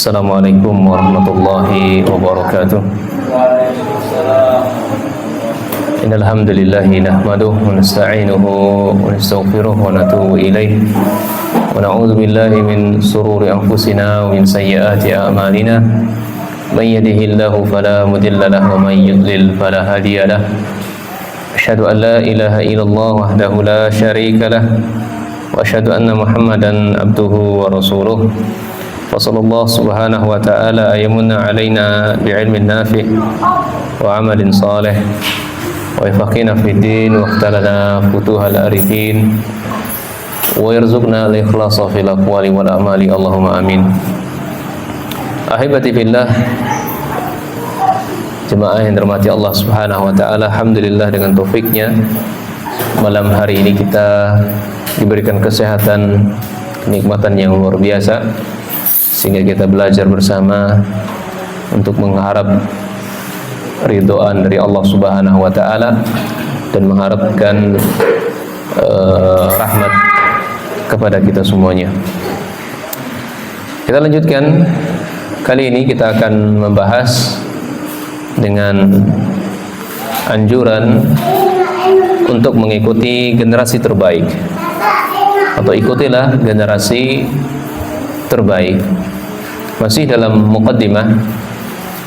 Assalamualaikum warahmatullahi wabarakatuh. Innal hamdalillah nahmaduhu wa nasta'inuhu wa nastaghfiruh wa natubu ilayh wa na'udzu billahi min shururi anfusina wa min sayyiati a'malina. May yahdihillahu fala mudilla lahu wa may yudlil fala hadiya lahu. Asyhadu an la ilaha illallah wahdahu la syarika lahu wa asyhadu anna Muhammadan abduhu wa rasuluh. Wasallallahu subhanahu wa ta'ala ayamunna alaina bi'ilmin nafi' wa amalin salih wa ifaqina fid din wa ikhtalana futuhal arifin wa yarzuqna al-ikhlasa fil aqwali wal amali Allahumma amin. Ahibati fillah, jemaah yang dirahmati Allah subhanahu wa ta'ala, alhamdulillah dengan taufiknya malam hari ini kita diberikan kesehatan, kenikmatan yang luar biasa sehingga kita belajar bersama untuk mengharap ridhoan dari Allah Subhanahu wa taala dan mengharapkan rahmat kepada kita semuanya. Kita lanjutkan. Kali ini kita akan membahas dengan anjuran untuk mengikuti generasi terbaik, atau ikutilah generasi terbaik. Masih dalam muqaddimah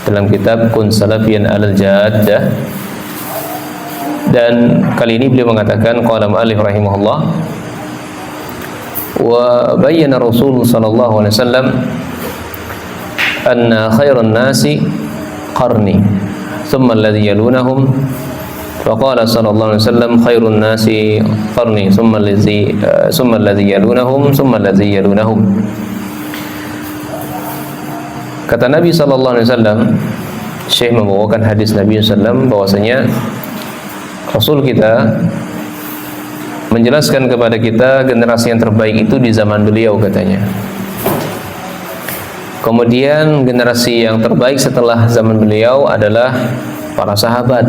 dalam kitab Kun Salafiyan Alal Jaddah, dan kali ini beliau mengatakan qala mu'allif rahimahullah wa bayyana Rasul sallallahu alaihi wasallam anna khairan nasi qarni thumma alladhi yalunahum wa qala sallallahu alaihi wasallam khairun nasi qarni thumma alladhi yalunahum thumma alladhi yalunahum. Kata Nabi sallallahu alaihi wasallam, Syekh membawakan hadis Nabi sallallahu alaihi wasallam bahwasanya Rasul kita menjelaskan kepada kita generasi yang terbaik itu di zaman beliau katanya. Kemudian generasi yang terbaik setelah zaman beliau adalah para sahabat.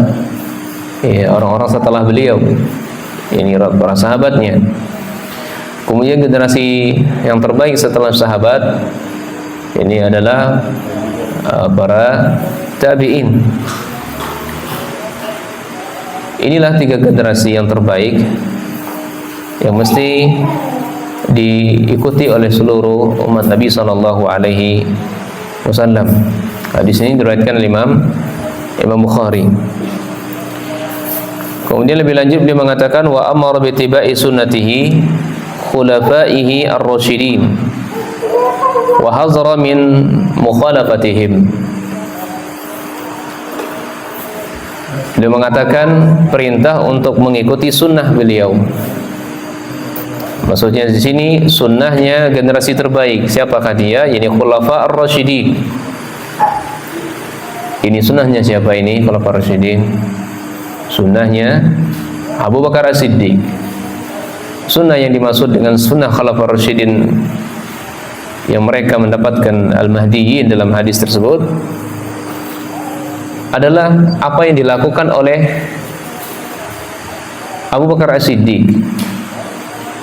Orang-orang setelah beliau. Ini para sahabatnya. Kemudian generasi yang terbaik setelah sahabat ini adalah para tabi'in. Inilah tiga generasi yang terbaik yang mesti diikuti oleh seluruh umat Nabi sallallahu alaihi wasallam. Hadis ini diriwayatkan oleh Imam Bukhari. Kemudian lebih lanjut beliau mengatakan wa amara bi tibai sunnatihi khulafaihi ar-rasyidin wa hazara min mukhalafatihim. Beliau mengatakan perintah untuk mengikuti sunnah beliau. Maksudnya di sini sunnahnya generasi terbaik. Siapakah dia? Ini khulafa ar-rasyidin. Ini sunnahnya siapa ini? Khulafa ar-rasyidin. Sunnahnya Abu Bakar As-Siddiq. Sunnah yang dimaksud dengan sunnah khulafa ar-rasyidin yang mereka mendapatkan al-mahdiyyin dalam hadis tersebut adalah apa yang dilakukan oleh Abu Bakar As-Siddiq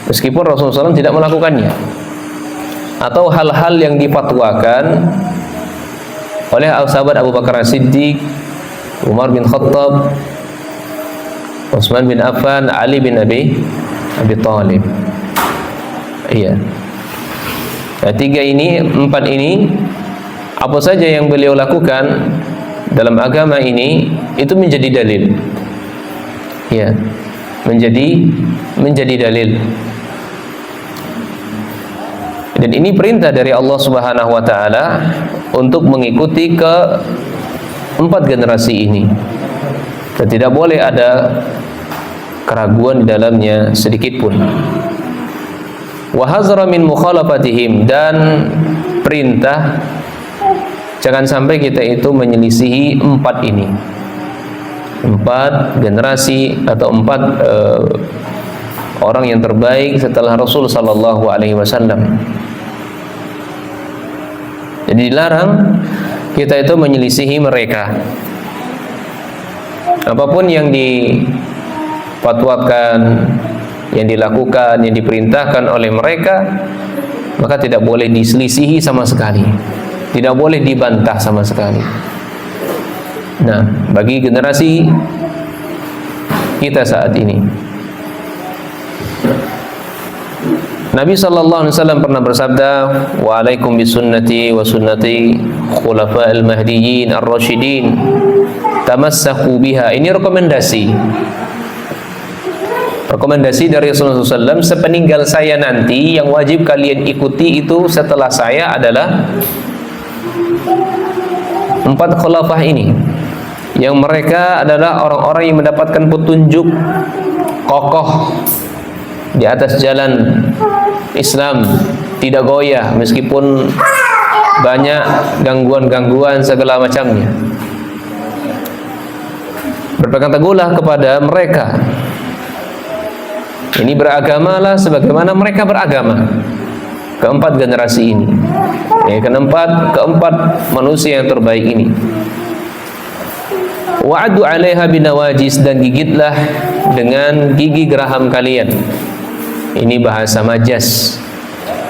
meskipun Rasulullah SAW tidak melakukannya, atau hal-hal yang difatwakan oleh sahabat Abu Bakar As-Siddiq, Umar bin Khattab, Utsman bin Affan, Ali bin Abi Thalib. Iya. Nah, empat ini apa saja yang beliau lakukan dalam agama ini itu menjadi dalil. Ya, menjadi dalil. Dan ini perintah dari Allah Subhanahu wa taala untuk mengikuti ke empat generasi ini. Dan tidak boleh ada keraguan di dalamnya sedikit pun. Wa hazara min mukhalafatihim, dan perintah jangan sampai kita itu menyelisihi empat ini. Empat generasi atau empat orang yang terbaik setelah Rasul sallallahu alaihi wasallam. Jadi dilarang kita itu menyelisihi mereka. Apapun yang difatwakan, yang dilakukan, yang diperintahkan oleh mereka, maka tidak boleh diselisihi sama sekali. tidak boleh dibantah sama sekali. Nah, bagi generasi kita saat ini, Nabi sallallahu alaihi wasallam pernah bersabda, "Wa alaikum bisunnati wa sunnati khulafa'il mahdiyyin ar-rasyidin. Tamassaku biha." Ini rekomendasi. Rekomendasi dari Rasulullah SAW, sepeninggal saya nanti yang wajib kalian ikuti itu setelah saya adalah 4 khulafah ini, yang mereka adalah orang-orang yang mendapatkan petunjuk kokoh di atas jalan Islam, tidak goyah meskipun banyak gangguan-gangguan segala macamnya. Berpegang teguhlah kepada mereka. Ini beragamalah sebagaimana mereka beragama. Keempat generasi ini, keempat manusia yang terbaik ini. Wa'adu 'alaiha binawajis, dan gigitlah dengan gigi geraham kalian. Ini bahasa majas,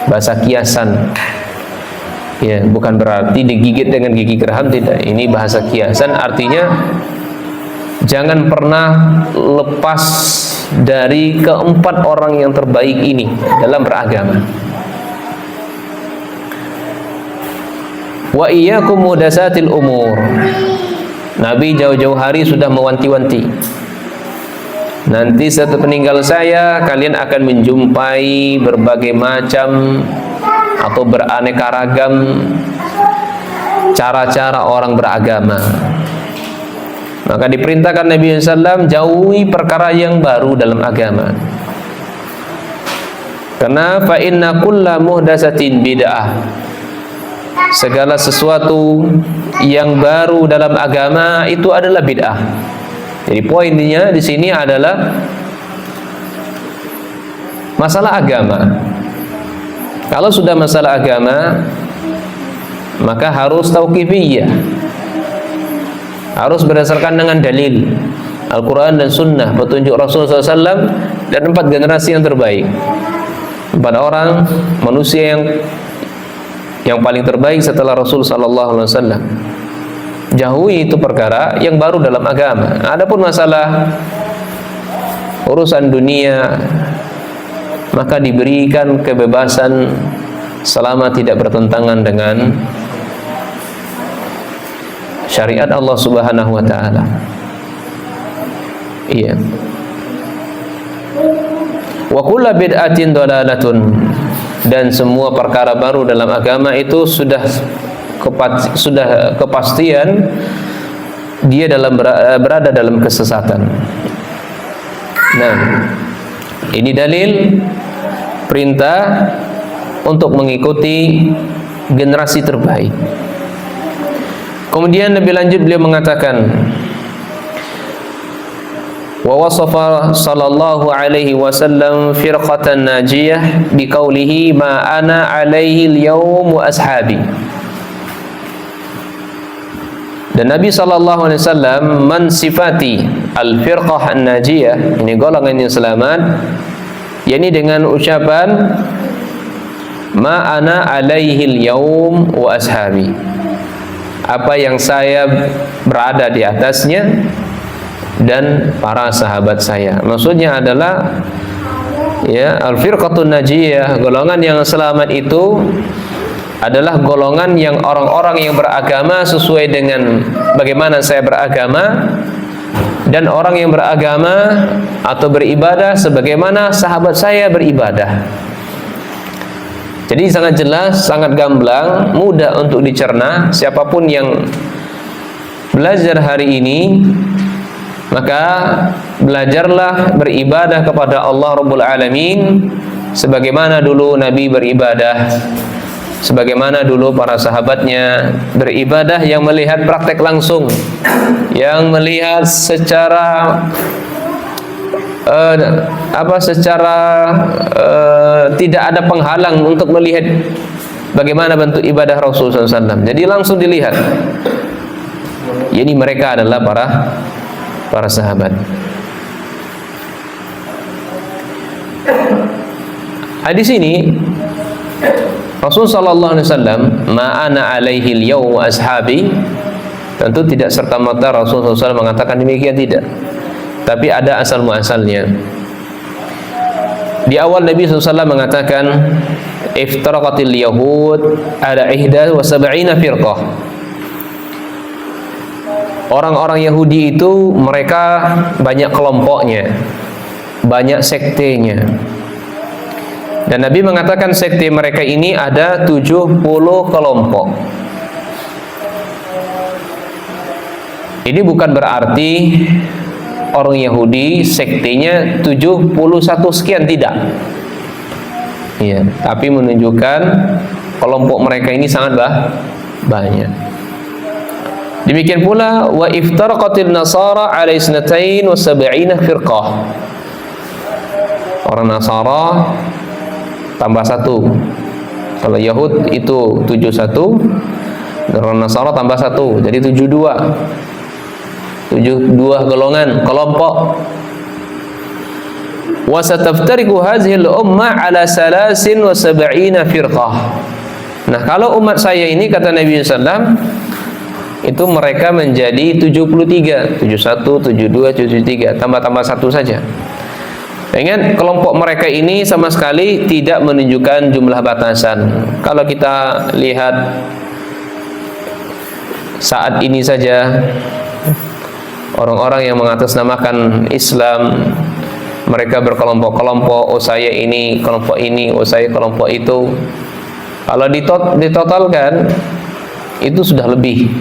bahasa kiasan. Ya, bukan berarti digigit dengan gigi geraham, tidak. Ini bahasa kiasan, artinya jangan pernah lepas dari keempat orang yang terbaik ini dalam beragama. Wa iyyakum muhdatsatil umur. Nabi jauh-jauh hari sudah mewanti-wanti, nanti setelah peninggal saya kalian akan menjumpai berbagai macam atau beraneka ragam cara-cara orang beragama. Maka diperintahkan Nabi SAW jauhi perkara yang baru dalam agama. Karena fa inna kulla muhdatsatin bid'ah. Segala sesuatu yang baru dalam agama itu adalah bid'ah. Jadi poinnya di sini adalah masalah agama. Kalau sudah masalah agama, maka harus tauqifiyah, harus berdasarkan dengan dalil Al-Quran dan Sunnah, petunjuk Rasulullah SAW, dan 4 generasi yang terbaik, 4 orang manusia yang paling terbaik setelah Rasul sallallahu alaihi wasallam. Jauhi itu perkara yang baru dalam agama. Adapun masalah urusan dunia, maka diberikan kebebasan selama tidak bertentangan dengan syariat Allah Subhanahu wa taala. Iya. Wa kullu bid'atin dhalalatun, dan semua perkara baru dalam agama itu sudah kepastian dia berada dalam kesesatan. Nah, ini dalil perintah untuk mengikuti generasi terbaik. Kemudian lebih lanjut beliau mengatakan, wa wasafa sallallahu alaihi wasallam firqatan najiyah biqaulihi ma ana alaihi al-yawm wa ashabi. Dan Nabi sallallahu alaihi wasallam mensifati al-firqah an-najiyah, ini golongan yang selamat, yakni dengan ucapan ma ana alaihi al-yawm wa ashabi, apa yang saya berada di atasnya dan para sahabat saya. Maksudnya adalah ya, al-firqatun najiyah, golongan yang selamat itu adalah golongan yang orang-orang yang beragama sesuai dengan bagaimana saya beragama, dan orang yang beragama atau beribadah sebagaimana sahabat saya beribadah. Jadi sangat jelas, sangat gamblang, mudah untuk dicerna. Siapapun yang belajar hari ini, maka belajarlah beribadah kepada Allah Rabbul Alamin sebagaimana dulu Nabi beribadah, sebagaimana dulu para sahabatnya beribadah, yang melihat praktek langsung, yang melihat secara tidak ada penghalang untuk melihat bagaimana bentuk ibadah Rasulullah SAW. Jadi langsung dilihat. Jadi mereka adalah para sahabat. Di sini Rasul sallallahu alaihi wasallam, "Ma ana alaihi al-yawm wa ashabi." Tentu tidak serta-merta Rasul SAW mengatakan demikian, tidak. Tapi ada asal muasalnya. Di awal Nabi SAW mengatakan, "Iftaraqatil yahud ala 71 firqah." Orang-orang Yahudi itu mereka banyak kelompoknya, banyak sektenya. Dan Nabi mengatakan sekte mereka ini ada 70 kelompok. Ini bukan berarti orang Yahudi sektenya 71 sekian, tidak. Iya, tapi menunjukkan kelompok mereka ini sangat banyak. Demikian pula wa iftaraqatil nasara ala 72 firqah. Orang Nasara tambah 1. Kalau Yahud itu 71, orang Nasara tambah 1, jadi 72. 72 golongan, kelompok. Wa sataftariqu hadhihi al-ummah ala 73 firqah. Nah, kalau umat saya ini, kata Nabi SAW, itu mereka menjadi 73, 71, 72, 73, tambah-tambah 1 saja. Ingat, kelompok mereka ini sama sekali tidak menunjukkan jumlah batasan. Kalau kita lihat saat ini saja, orang-orang yang mengatasnamakan Islam, mereka berkelompok-kelompok, oh saya ini kelompok ini, oh saya kelompok itu. Kalau ditotalkan, itu sudah lebih,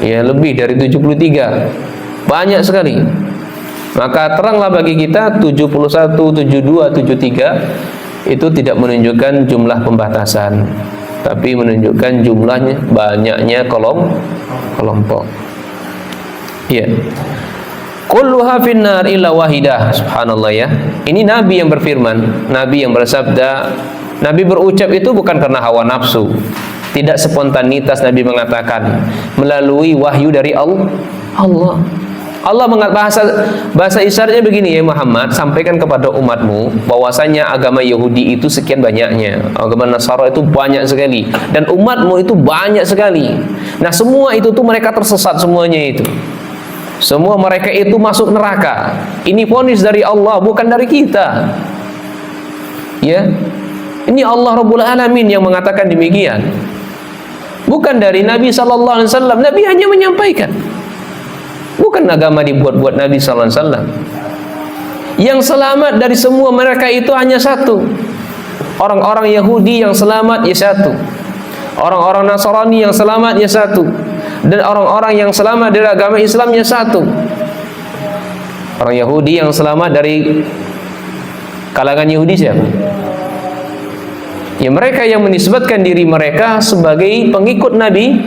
ya, lebih dari 73, banyak sekali. Maka teranglah bagi kita 71, 72, 73 itu tidak menunjukkan jumlah pembatasan, tapi menunjukkan jumlahnya, banyaknya kelompok. Iya. Kulluha finnar illa wahidah. Subhanallah ya. Ini Nabi yang berfirman, Nabi yang bersabda. Nabi berucap itu bukan karena hawa nafsu, tidak spontanitas. Nabi mengatakan melalui wahyu dari Allah. Allah bahasa isyaratnya begini, ya Muhammad, sampaikan kepada umatmu bahwasanya agama Yahudi itu sekian banyaknya, agama Nasara itu banyak sekali, dan umatmu itu banyak sekali. Nah, semua itu tuh mereka tersesat semuanya itu. Semua mereka itu masuk neraka. Ini vonis dari Allah, bukan dari kita. Ya. Ini Allah Rabbul Alamin yang mengatakan demikian. Bukan dari Nabi sallallahu alaihi wasallam. Nabi hanya menyampaikan. Bukan agama dibuat-buat Nabi sallallahu alaihi wasallam. Yang selamat dari semua mereka itu hanya satu. Orang-orang Yahudi yang selamat ya satu. Orang-orang Nasrani yang selamat ya satu. Dan orang-orang yang selamat dari agama Islam ya satu. Orang Yahudi yang selamat dari kalangan Yahudi siapa? Ya mereka yang menisbatkan diri mereka sebagai pengikut Nabi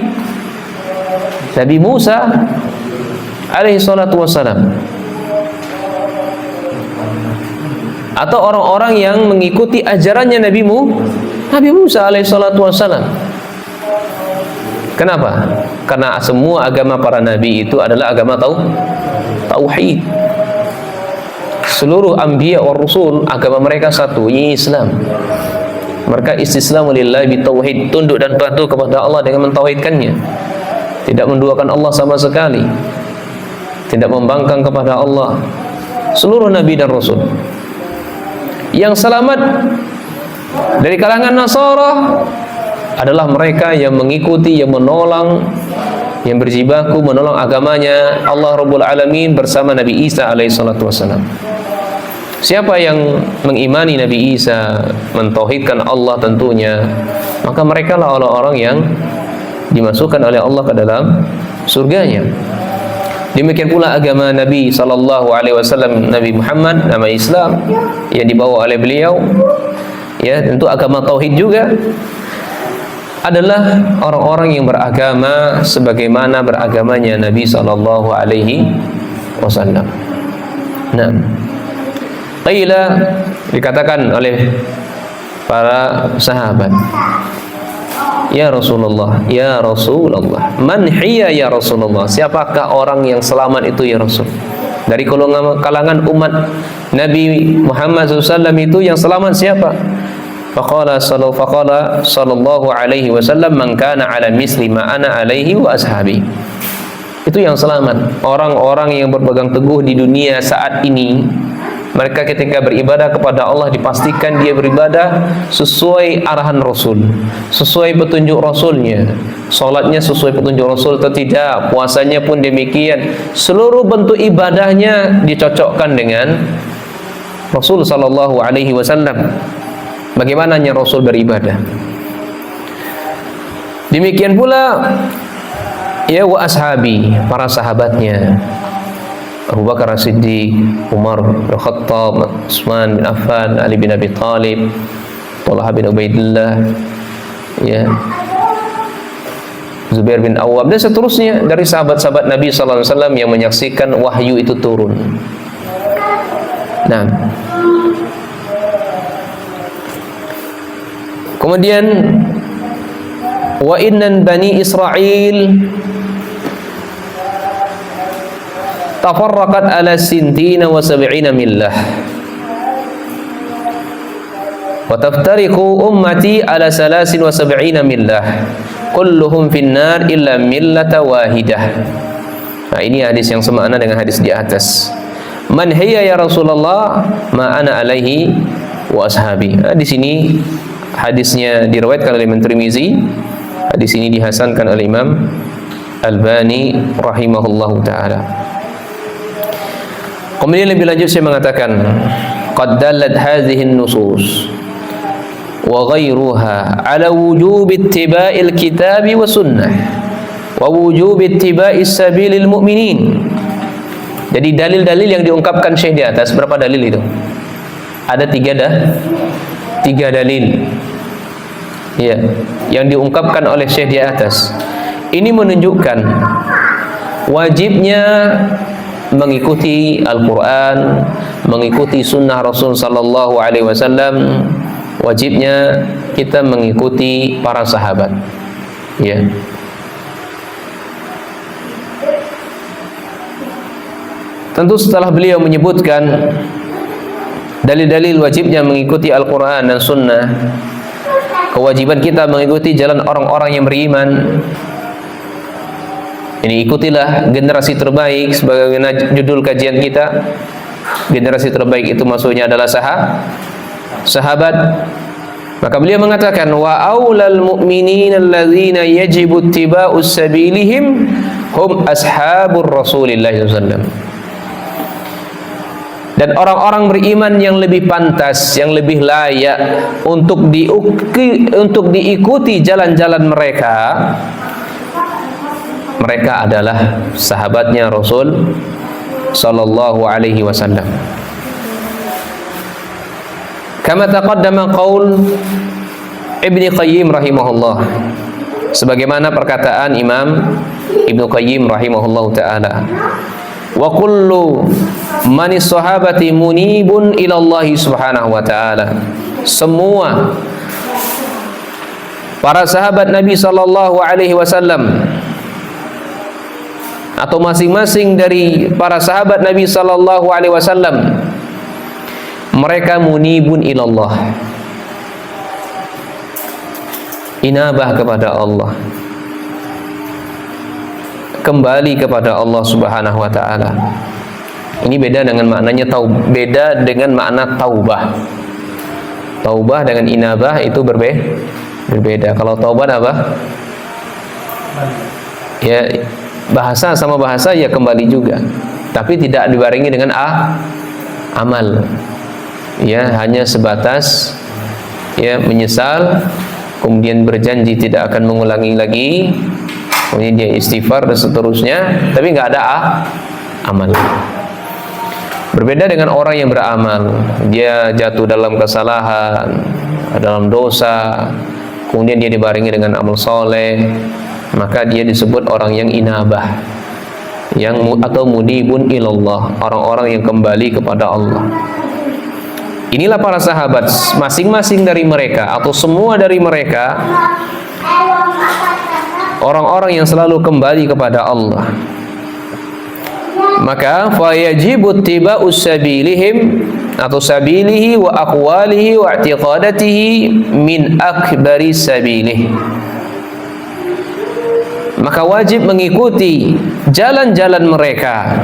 Musa alaihi salatu wassalam, atau orang-orang yang mengikuti ajarannya Nabi Musa alaihi salatu wassalam. Kenapa? Karena semua agama para nabi itu adalah agama tauhid. Seluruh anbiya wa rasul agama mereka satu, yaitu Islam. Mereka istislamu lillahi bitauhid, tunduk dan patuh kepada Allah dengan mentauhidkannya, tidak menduakan Allah sama sekali, tidak membangkang kepada Allah. Seluruh nabi dan rasul. Yang selamat dari kalangan Nasara adalah mereka yang mengikuti, yang menolong, yang berjibaku menolong agamanya Allah Rabbul Alamin bersama Nabi Isa alaihi salatu wassalam. Siapa yang mengimani Nabi Isa, mentauhidkan Allah tentunya, maka mereka lah orang-orang yang dimasukkan oleh Allah ke dalam surganya. Demikian pula agama Nabi sallallahu alaihi wasallam, Nabi Muhammad, nama Islam yang dibawa oleh beliau, ya tentu agama tauhid juga, adalah orang-orang yang beragama sebagaimana beragamanya Nabi sallallahu alaihi wasallam. Nah, qila, dikatakan oleh para sahabat, ya Rasulullah, ya Rasulullah, man hiya ya Rasulullah, siapakah orang yang selamat itu ya Rasul? Dari kalangan umat Nabi Muhammad SAW itu yang selamat siapa? Faqala sallallahu alaihi wasallam, man kana ala misli ma ana alaihi wa ashabi. Itu yang selamat. Orang-orang yang berpegang teguh di dunia saat ini, mereka ketika beribadah kepada Allah dipastikan dia beribadah sesuai arahan Rasul, sesuai petunjuk Rasulnya. Salatnya sesuai petunjuk Rasul atau tidak, puasanya pun demikian. Seluruh bentuk ibadahnya dicocokkan dengan Rasul sallallahu alaihi wasallam. Bagaimananya Rasul beribadah. Demikian pula ya wa ashabi, para sahabatnya. Abu Bakar As-Siddiq, Umar bin Khattab, Utsman bin Affan, Ali bin Abi Thalib, Talha bin Ubaidillah, ya, Zubair bin Awwam, dan seterusnya dari sahabat-sahabat Nabi sallallahu alaihi wasallam yang menyaksikan wahyu itu turun. Nah, kemudian wa innan bani Israil tafarraqat ala sintina wa sab'ina millah wa taftariqu ummati ala salasin wa sab'ina millah kulluhum finnar illa millata wahidah. Nah, ini hadis yang semakna dengan hadis di atas. Man hiya ya Rasulullah? Ma ana alaihi wa ashabi. Nah, di sini hadisnya diriwayatkan oleh Imam Tirmizi. Hadis ini dihasankan oleh Imam Albani rahimahullahu taala. Kemudian lebih lanjut saya mengatakan, qad dallat hadhihi an-nusus wa ghayruha ala wujub ittiba'il kitabi wa sunnah wa wujub ittiba'is sabilil mu'minin. Jadi dalil-dalil yang diungkapkan Syekh di atas, berapa dalil itu? Ada tiga dalil. Ya, yang diungkapkan oleh Syekh di atas. Ini menunjukkan wajibnya mengikuti Al-Quran, mengikuti sunnah Rasul sallallahu alaihi wasallam. Wajibnya kita mengikuti para sahabat. Ya. Tentu setelah beliau menyebutkan dalil-dalil wajibnya mengikuti Al-Quran dan sunnah, kewajiban kita mengikuti jalan orang-orang yang beriman. Ini ikutilah generasi terbaik, sebagaimana judul kajian kita. Generasi terbaik itu maksudnya adalah sahabat. Maka beliau mengatakan, wa aulal mu'minina alladzina yajibu ittiba'u sabilihim hum ashabur Rasulillah sallallahu alaihi wasallam. Dan orang-orang beriman yang lebih pantas, yang lebih layak untuk diikuti jalan-jalan mereka adalah sahabatnya Rasul sallallahu alaihi wasallam. Kama taqaddama qaul Ibnu Qayyim rahimahullah, sebagaimana perkataan Imam Ibnu Qayyim rahimahullah taala, wa kullu manis sahabati munibun ilallahi subhanahu wa ta'ala. Semua para sahabat Nabi sallallahu alaihi wasallam, atau masing-masing dari para sahabat Nabi sallallahu alaihi wasallam, mereka munibun ilallah, inabah kepada Allah, kembali kepada Allah subhanahu wa ta'ala. Ini beda dengan maknanya beda dengan makna taubah. Taubah dengan inabah itu berbeda. Kalau taubah apa? Ya, bahasa sama bahasa ya kembali juga, tapi tidak dibarengi dengan amal. Ya, hanya sebatas ya menyesal, kemudian berjanji tidak akan mengulangi lagi, kemudian dia istighfar dan seterusnya, tapi nggak ada amal. Berbeda dengan orang yang beramal, dia jatuh dalam kesalahan, dalam dosa, kemudian dia dibarengi dengan amal soleh, maka dia disebut orang yang inabah, atau munibun ilallah, orang-orang yang kembali kepada Allah. Inilah para sahabat, masing-masing dari mereka atau semua dari mereka orang-orang yang selalu kembali kepada Allah. Maka fayajibu ittiba'us sabilihim, atau sabilihi wa aqwalihi wa i'tiqadatihi min akbari sabilih. Maka wajib mengikuti jalan-jalan mereka,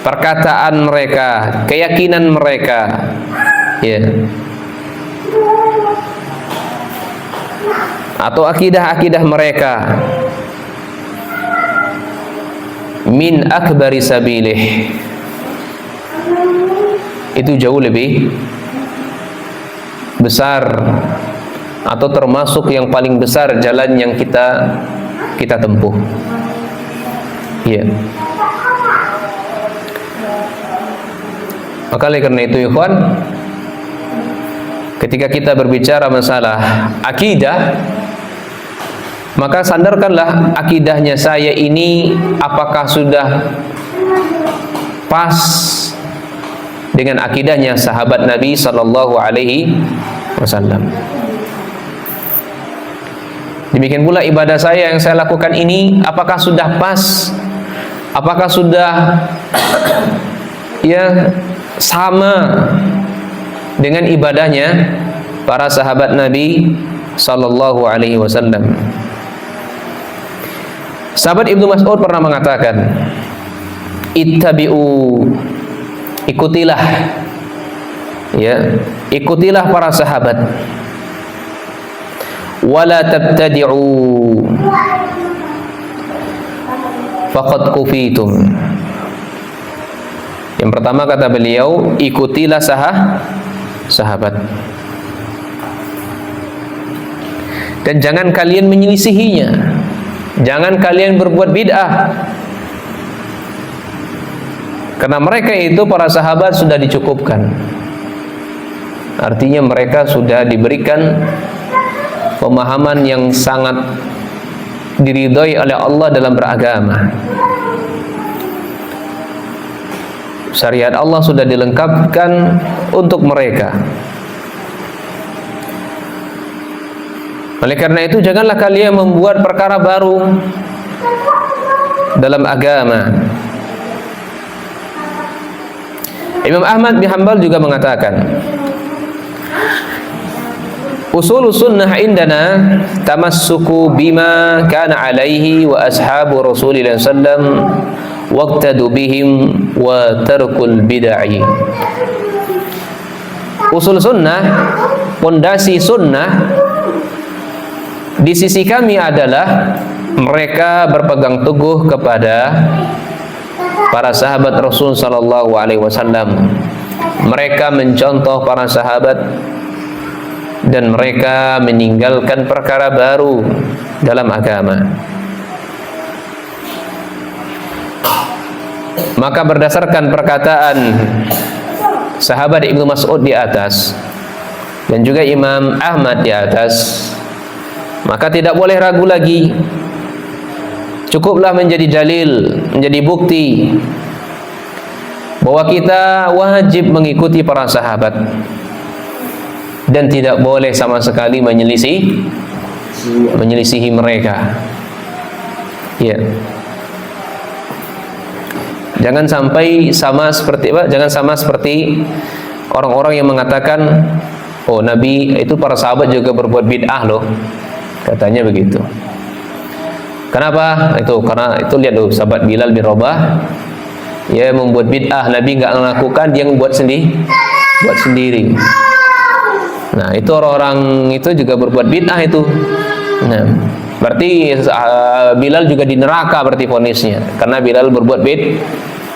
perkataan mereka, keyakinan mereka, ya, atau akidah-akidah mereka min akbari sabilih, itu jauh lebih besar atau termasuk yang paling besar jalan yang kita tempuh. Ya. Maka oleh karena itu ikhwan, ketika kita berbicara masalah akidah, maka sandarkanlah akidahnya saya ini apakah sudah pas dengan akidahnya sahabat Nabi sallallahu alaihi wasallam. Demikian pula ibadah saya yang saya lakukan ini apakah sudah pas? Apakah sudah ya sama dengan ibadahnya para sahabat Nabi sallallahu alaihi wasallam? Sahabat Ibnu Mas'ud pernah mengatakan, ittabi'u, ikutilah, ya, ikutilah para sahabat, wala tabtadi'u faqad kufitum. Yang pertama kata beliau, ikutilah sahabat, dan jangan kalian menyelisihinya. Jangan kalian berbuat bid'ah, karena mereka itu para sahabat sudah dicukupkan. Artinya mereka sudah diberikan pemahaman yang sangat diridhoi oleh Allah dalam beragama. Syariat Allah sudah dilengkapkan untuk mereka. Oleh karena itu janganlah kalian membuat perkara baru dalam agama. Imam Ahmad bin Hanbal juga mengatakan, usul sunnah indana tamassuku bima kana alaihi wa ashabu Rasulillah sallam waqtadu bihim wa tarkul bid'ah. Usul sunnah, pondasi sunnah di sisi kami adalah mereka berpegang teguh kepada para sahabat Rasul sallallahu alaihi wasallam. Mereka mencontoh para sahabat dan mereka meninggalkan perkara baru dalam agama. Maka berdasarkan perkataan sahabat Ibnu Mas'ud di atas dan juga Imam Ahmad di atas, maka tidak boleh ragu lagi. Cukuplah menjadi dalil, menjadi bukti bahwa kita wajib mengikuti para sahabat dan tidak boleh sama sekali menyelisihi mereka. Ya. Jangan sampai sama seperti apa? Jangan sama seperti orang-orang yang mengatakan, oh Nabi itu para sahabat juga berbuat bid'ah loh. Katanya begitu. Kenapa? Itu karena itu lihat tuh sahabat Bilal bin Rabah, ya membuat bid'ah, Nabi enggak melakukan, dia membuat sendiri. Nah, itu orang-orang itu juga berbuat bid'ah itu. Nah, berarti Bilal juga di neraka berarti vonisnya karena Bilal berbuat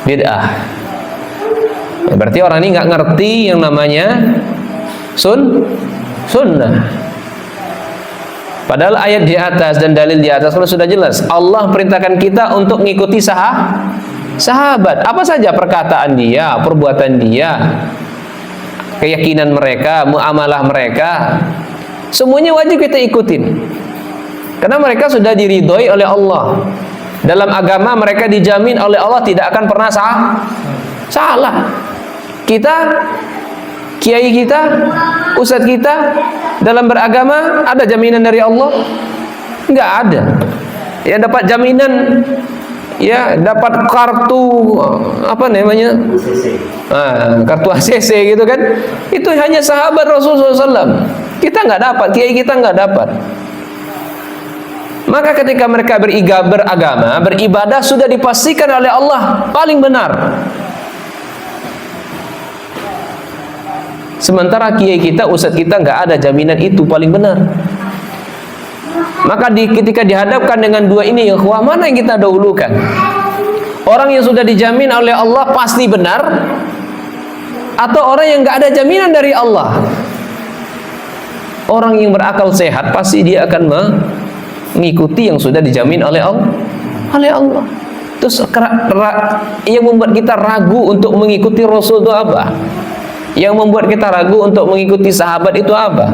bid'ah. Ya, berarti orang ini enggak ngerti yang namanya sunnah. Padahal ayat di atas dan dalil di atas sudah jelas. Allah perintahkan kita untuk mengikuti sahabat. Apa saja perkataan dia, perbuatan dia, keyakinan mereka, muamalah mereka, semuanya wajib kita ikutin. Karena mereka sudah diridhoi oleh Allah. Dalam agama mereka dijamin oleh Allah tidak akan pernah salah. Kita, kiai kita, ustadz kita dalam beragama ada jaminan dari Allah? Enggak ada. Yang dapat jaminan ya dapat kartu apa namanya? Kartu ACC gitu kan. Itu hanya sahabat Rasulullah SAW. Kita nggak dapat, kiai kita nggak dapat. Maka ketika mereka beragama, beribadah sudah dipastikan oleh Allah paling benar. Sementara kiai kita, ustadz kita nggak ada jaminan itu paling benar. Maka ketika dihadapkan dengan dua ini, ikhwah, mana yang kita dahulukan? Orang yang sudah dijamin oleh Allah pasti benar, atau orang yang nggak ada jaminan dari Allah? Orang yang berakal sehat pasti dia akan mengikuti yang sudah dijamin oleh Allah. Terus yang membuat kita ragu untuk mengikuti Rasul itu apa? Yang membuat kita ragu untuk mengikuti sahabat itu apa?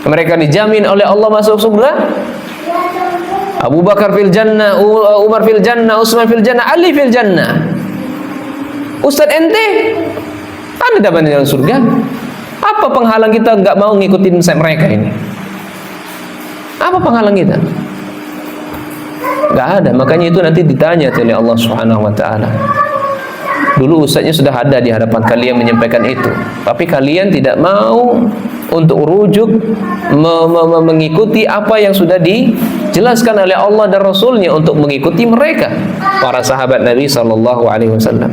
Mereka dijamin oleh Allah masuk surga. Abu Bakar fil jannah, Umar fil jannah, Utsman fil jannah, Ali fil jannah. Ustaz ente ada dapat dalam surga? Apa penghalang kita nggak mau ngikutin mereka ini? Apa penghalang kita? Nggak ada. Makanya itu nanti ditanya oleh Allah Subhanahu Wa Taala. Dulu ustaznya sudah ada di hadapan kalian menyampaikan itu, tapi kalian tidak mau untuk rujuk mengikuti apa yang sudah dijelaskan oleh Allah dan Rasulnya untuk mengikuti mereka, para sahabat Nabi Sallallahu Alaihi Wasallam.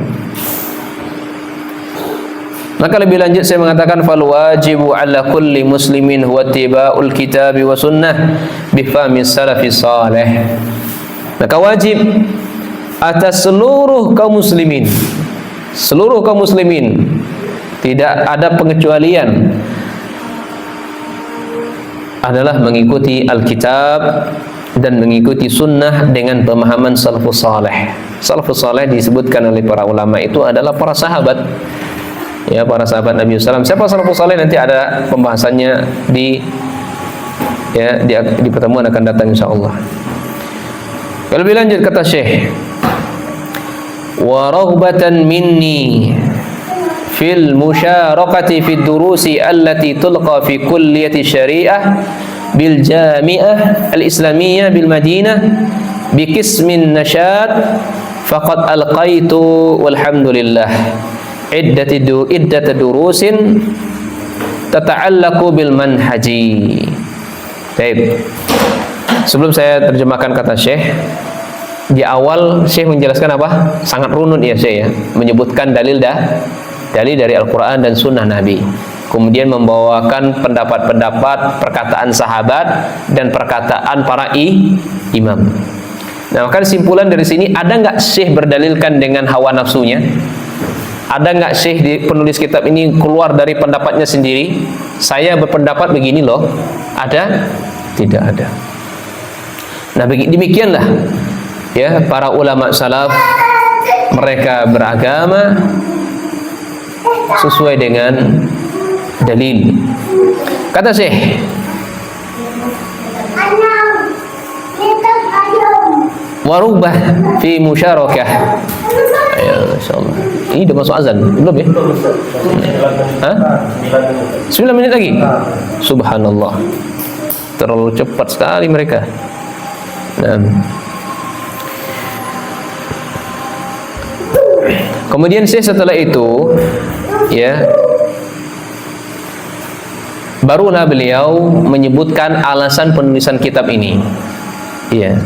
Maka lebih lanjut saya mengatakan fal wajibu ala kulli muslimin huwa ittiba'ul kitabi wa sunnah bi fahmi salafis salih. Maka wajib atas seluruh kaum muslimin, tidak ada pengecualian, adalah mengikuti Alkitab dan mengikuti sunnah dengan pemahaman salafus salih. Salafus salih disebutkan oleh para ulama itu adalah para sahabat, ya, para sahabat Nabi SAW. Siapa salafus salih nanti ada pembahasannya di pertemuan akan datang insyaallah. Lebih lanjut kata Syekh, wa raghbatan minni fil musyarakati fid durusi allati tulqa fi kulliyati syariah bil jami'ah al islamiyah bil Madinah bi qismin nasyad faqad alqaitu walhamdulillah iddat durusin tata'allaqu bil manhaji. Baik. Sebelum saya terjemahkan kata Syekh, di awal Syekh menjelaskan apa? Sangat runut ya Syekh ya, menyebutkan dalil dari Al-Quran dan Sunnah Nabi. Kemudian membawakan pendapat-pendapat, perkataan sahabat dan perkataan para imam. Nah, maka kesimpulan dari sini, ada nggak Syekh berdalilkan dengan hawa nafsunya? Ada nggak Syekh di penulis kitab ini keluar dari pendapatnya sendiri? Saya berpendapat begini loh. Ada? Tidak ada. Nah, demikianlah ya para ulama salaf, mereka beragama sesuai dengan dalil. Kata Syekh, warubah fi musyarakah. Ya, insyaallah. Ini udah masuk azan belum ya? Hah? 9 menit lagi. Subhanallah. Terlalu cepat sekali mereka. Kemudian setelah itu, ya, barulah beliau menyebutkan alasan penulisan kitab ini. Ya.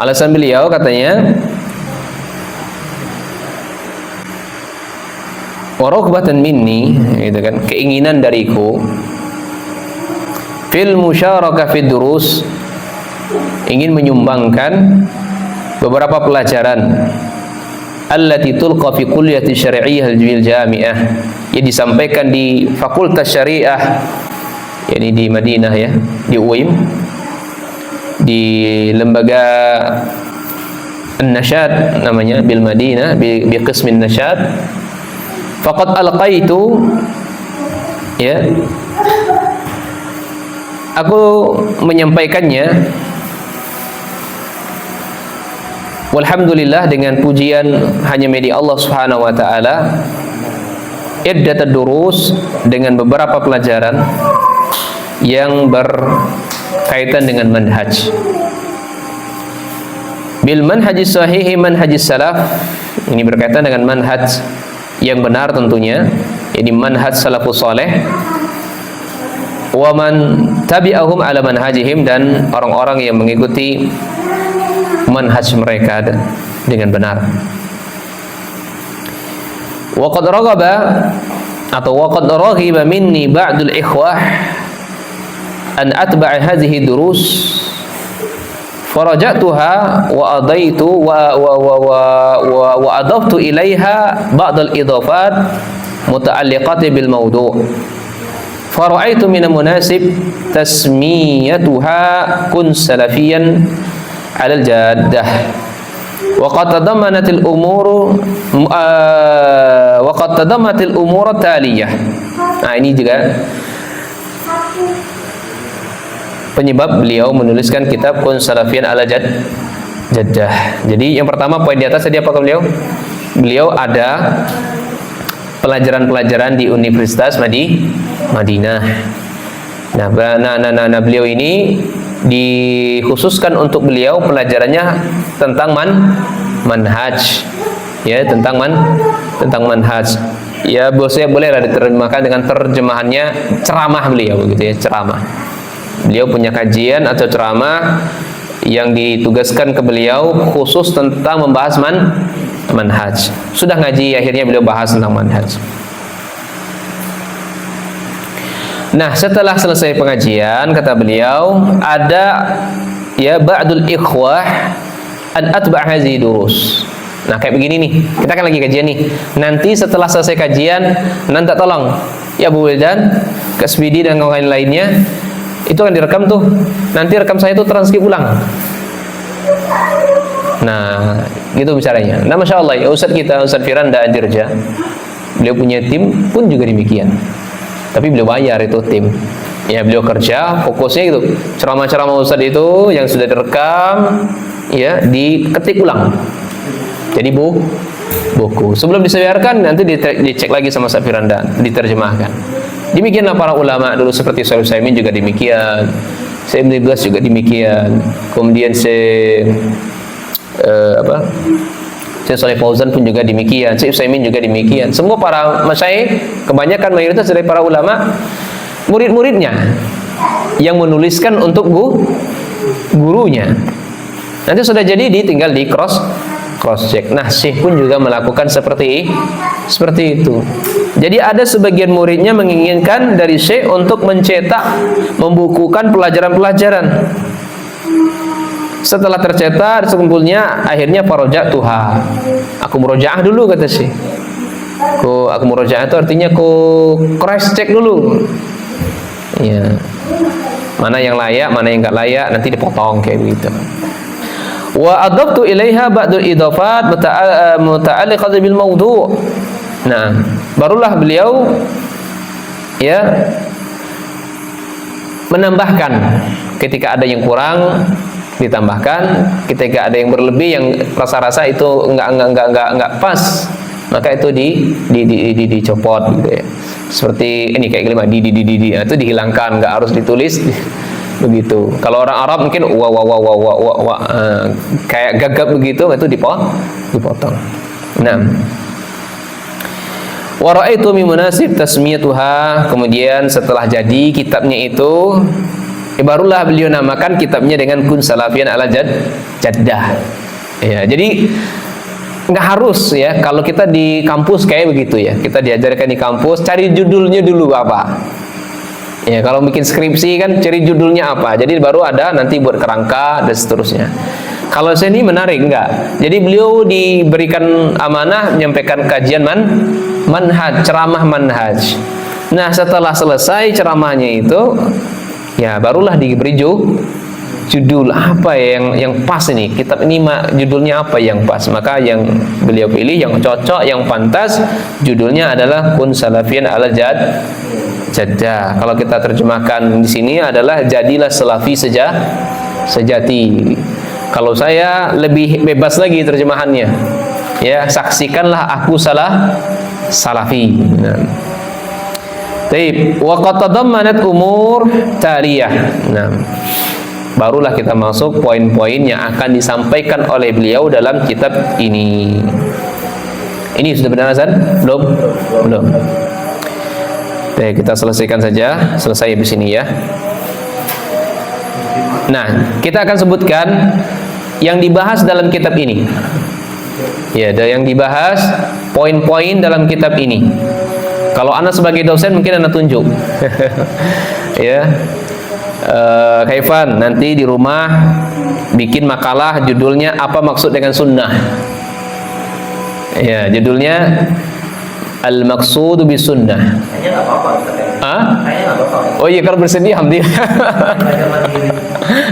Alasan beliau katanya, waroghbatan minni, gitu kan, keinginan dariku, fil musyarakah fid durus, ingin menyumbangkan beberapa pelajaran allati tulqa fi kulliyati syari'iyyah al jami'ah, yang disampaikan di Fakultas Syariah, yakni di Madinah ya, di UIM, di lembaga An-Nasyad namanya, bil Madinah bi qismin nasyad. Faqad alqaitu, ya, aku menyampaikannya, walhamdulillah, dengan pujian hanya milik Allah Subhanahu wa taala, iddat durus, dengan beberapa pelajaran yang kaitan dengan manhaj. Bil manhajis sahihi manhajis salaf, ini berkaitan dengan manhaj yang benar tentunya, ini manhaj salafus saleh. Wa man tabi'ahum ala manhajihim, dan orang-orang yang mengikuti manhaj mereka dengan benar. Wa qad raghaba atau wa qad raghiba minni ba'dul ikhwah an atba'a hadhihi durus faraja'tuha wa adaitu wa adaftu ilaiha ba'd al-idafat muta'alliqati bil mawdu'. Fara'aitu min al-munasib tasmiyatuha kun salafiyan 'ala al-jaddah. Wa qad tadammanat al-umur taliyah. Nah, ini juga penyebab beliau menuliskan kitab Kun Salafiyan ala Jaddah. Jadi yang pertama, poin di atas tadi apa beliau? Beliau ada pelajaran-pelajaran di Universitas Madinah. Nah, beliau ini dikhususkan untuk beliau pelajarannya tentang manhaj. Ya, tentang manhaj. Ya, bosnya bolehlah diterjemahkan dengan terjemahannya ceramah beliau begitu ya, ceramah. Beliau punya kajian atau ceramah yang ditugaskan ke beliau khusus tentang membahas manhaj. Sudah ngaji, akhirnya beliau bahas tentang manhaj. Nah, setelah selesai pengajian, kata beliau, ada ya ba'dul ikhwah an atba' hazi durus. Nah, kayak begini nih, kita kan lagi kajian nih. Nanti setelah selesai kajian, nanti tolong ya Bu Wildan, Kasbidi dan kawan lainnya, itu akan direkam tuh. Nanti rekam saya itu transkrip ulang. Nah, gitu bicaranya. Nah, Masya Allah ya, Ustadz kita, Ustadz Firanda Adirja, beliau punya tim pun juga demikian. Tapi beliau bayar itu tim. Ya, beliau kerja, fokusnya itu ceramah-ceramah Ustadz itu yang sudah direkam, ya, diketik ulang. Jadi buku. Sebelum disebarkan, nanti dicek lagi sama Ustadz Firanda, diterjemahkan. Demikianlah para ulama dulu, seperti Shalih Utsaimin juga demikian, Syekh Ibnu Baz juga demikian, kemudian Syekh Shalih Fauzan pun juga demikian, Syekh Utsaimin juga demikian. Semua para masyayikh, kebanyakan mayoritas dari para ulama, murid-muridnya yang menuliskan untuk gurunya. Nanti sudah jadi tinggal di cross check. Nah, Syekh pun juga melakukan seperti itu. Jadi ada sebagian muridnya menginginkan dari Syekh untuk mencetak, membukukan pelajaran-pelajaran. Setelah tercetak, sekumpulnya akhirnya faraja'tuha. Aku murojaah dulu, kata Syekh. Aku murojaah itu artinya aku cross check dulu. Ya. Mana yang layak, mana yang enggak layak, nanti dipotong kayak begitu. Wa adaftu ilaiha ba'dul idafat muta'alliqat bil mawdu'. Nah, barulah beliau ya menambahkan ketika ada yang kurang, ditambahkan, ketika ada yang berlebih yang rasa-rasa itu enggak pas, maka itu dicopot gitu ya. Seperti ini kayak kelima itu dihilangkan, enggak harus ditulis. Begitu. Kalau orang Arab mungkin kayak gagap begitu, itu dipotong. Nah, wa ra'aitu min munasib tasmiyatuha. Kemudian setelah jadi kitabnya itu, barulah beliau namakan kitabnya dengan Kun Salafiyan ala Jaddah. Ya, jadi nggak harus ya kalau kita di kampus kayak begitu ya. Kita diajarkan di kampus, cari judulnya dulu apa. Ya, kalau bikin skripsi kan cari judulnya apa. Jadi baru ada nanti buat kerangka dan seterusnya. Kalau saya ini menarik enggak. Jadi beliau diberikan amanah menyampaikan kajian manhaj, ceramah manhaj. Nah, setelah selesai ceramahnya itu, ya barulah diberi judul apa yang pas ini. Kitab ini judulnya apa yang pas. Maka yang beliau pilih yang cocok, yang pantas, judulnya adalah Kun Salafiyan ala Jaddah. Kalau kita terjemahkan di sini adalah jadilah salafi sejati. Kalau saya lebih bebas lagi terjemahannya. Ya, saksikanlah aku salafi. Nah. Taib. Wa qad tadammanat umur taliyah. Nah, barulah kita masuk poin-poin yang akan disampaikan oleh beliau dalam kitab ini. Ini sudah benar Hasan? Belum? Belum. Baik, kita selesaikan saja. Selesai di sini ya. Nah, kita akan sebutkan yang dibahas dalam kitab ini. Ya, ada yang dibahas poin-poin dalam kitab ini. Kalau Anda sebagai dosen mungkin Anda tunjuk. Ya. Kaifan, nanti di rumah bikin makalah judulnya apa maksud dengan sunnah. Ya, judulnya Al-Maqsudu bis Sunnah. Kayaknya enggak apa-apa. Kayaknya enggak apa-apa. Oh iya, kalau bersedia alhamdulillah.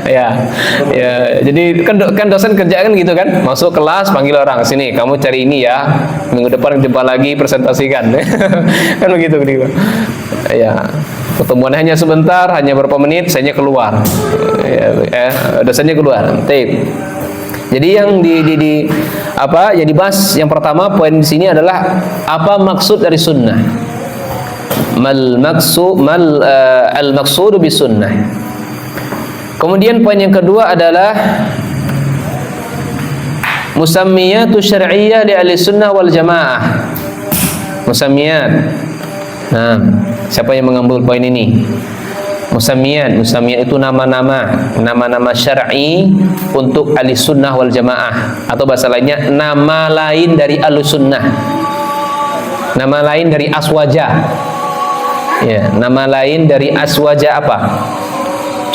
Ya. Ya, jadi kan dosen kerja kan gitu kan. Masuk kelas panggil orang, "Sini, kamu cari ini ya. Minggu depan jumpa lagi presentasikan." Kan begitu gitu. Ya. Pertemuan hanya sebentar, hanya beberapa menit, saya keluar. Dosennya keluar. Taib. Jadi yang yang dibahas yang pertama poin di sini adalah apa maksud dari sunnah. Al-maqsudu bis sunnah. Kemudian poin yang kedua adalah musammiyatu syar'iyyah li ahli sunnah wal jamaah. Musammiyat. Nah, siapa yang mengambil poin ini? Musammiyat itu nama-nama syar'i untuk ahli sunnah wal jamaah, atau bahasa lainnya nama lain dari ahli sunnah, nama lain dari aswaja. Ya, nama lain dari aswaja apa?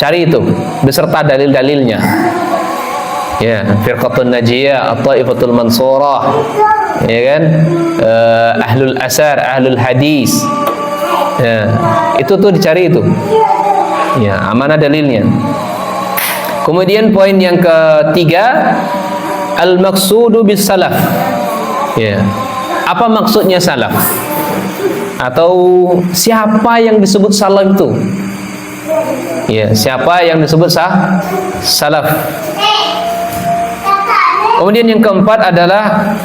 Cari itu beserta dalil-dalilnya. Ya, firqatun najiyah, at-taifatul mansurah, ya kan? Ahlul asar, ahlul hadis. Ya, itu tuh dicari itu. Ya, amanah dalilnya. Kemudian poin yang ketiga, al-maqsudu bis salaf. Ya. Apa maksudnya salaf? Atau siapa yang disebut salaf itu? Ya, siapa yang disebut salaf? Kemudian yang keempat adalah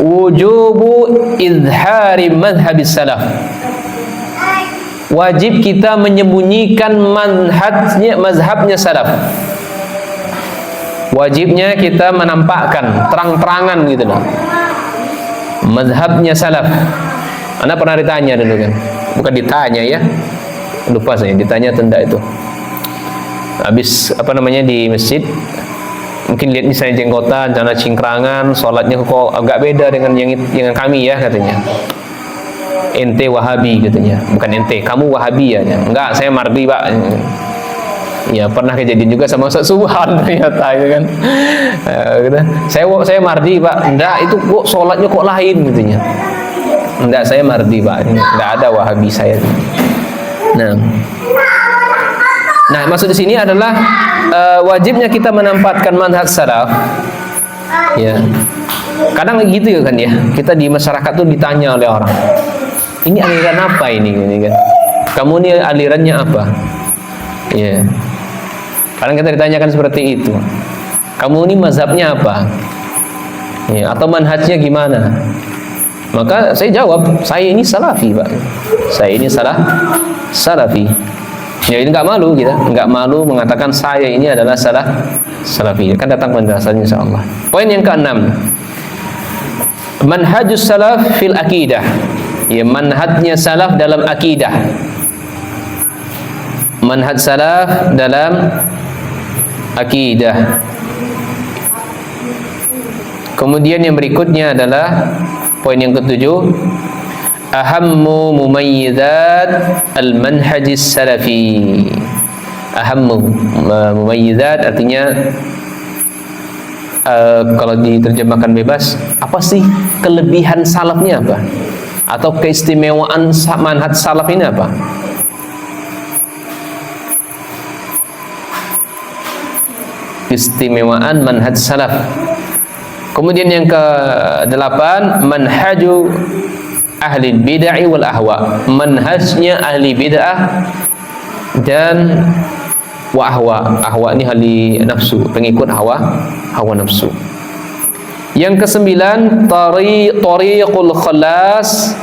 wujubu izhari madhhabis salaf. Wajib kita menyembunyikan mazhabnya salaf. Wajibnya kita menampakkan terang-terangan gitu loh, mazhabnya salaf. Anda pernah ditanya dulu kan? Bukan ditanya ya, lupa saya ditanya tenda itu. Habis di masjid, mungkin lihat misalnya jenggotan, celana cingkrangan, sholatnya kok agak beda dengan yang kami ya katanya. Ente Wahabi katanya, bukan ente, kamu Wahabi ya? Enggak, saya Mardi Pak. Ya pernah kejadian juga sama Ustaz Subhan ternyata itu kan. Saya Mardi Pak. Enggak, itu kok sholatnya kok lain katanya. Enggak, saya Mardi Pak. Enggak ada Wahabi saya. Nah, maksud di sini adalah wajibnya kita menampakkan manhaj salaf. Ya. Kadang gitu ya kan ya. Kita di masyarakat tuh ditanya oleh orang, ini aliran apa ini kan? Kamu ini alirannya apa? Ya. Kadang kita ditanyakan seperti itu. Kamu ini mazhabnya apa? Ya, atau manhajnya gimana? Maka saya jawab, saya ini salafi, Pak. Saya ini salafi. Ya, ini enggak malu kita, enggak malu mengatakan saya ini adalah salafi. Kan datang penjelasannya insyaallah. Poin yang keenam. Manhajus salaf fil aqidah. Ya, manhajnya salaf dalam akidah. Manhaj salaf dalam akidah. Kemudian yang berikutnya adalah poin yang ketujuh, ahammu mumayyizat al-manhajis salafi. Ahammu mumayyizat artinya kalau diterjemahkan bebas, apa sih kelebihan salafnya apa? Atau keistimewaan manhaj salaf ini apa? Keistimewaan manhaj salaf. Kemudian yang ke-8, manhaju ahli bid'ah wal ahwa. Manhajnya ahli bid'ah dan wa ahwa. Ahwa ini ahli nafsu, pengikut hawa nafsu. Yang ke-9, tariqul khalas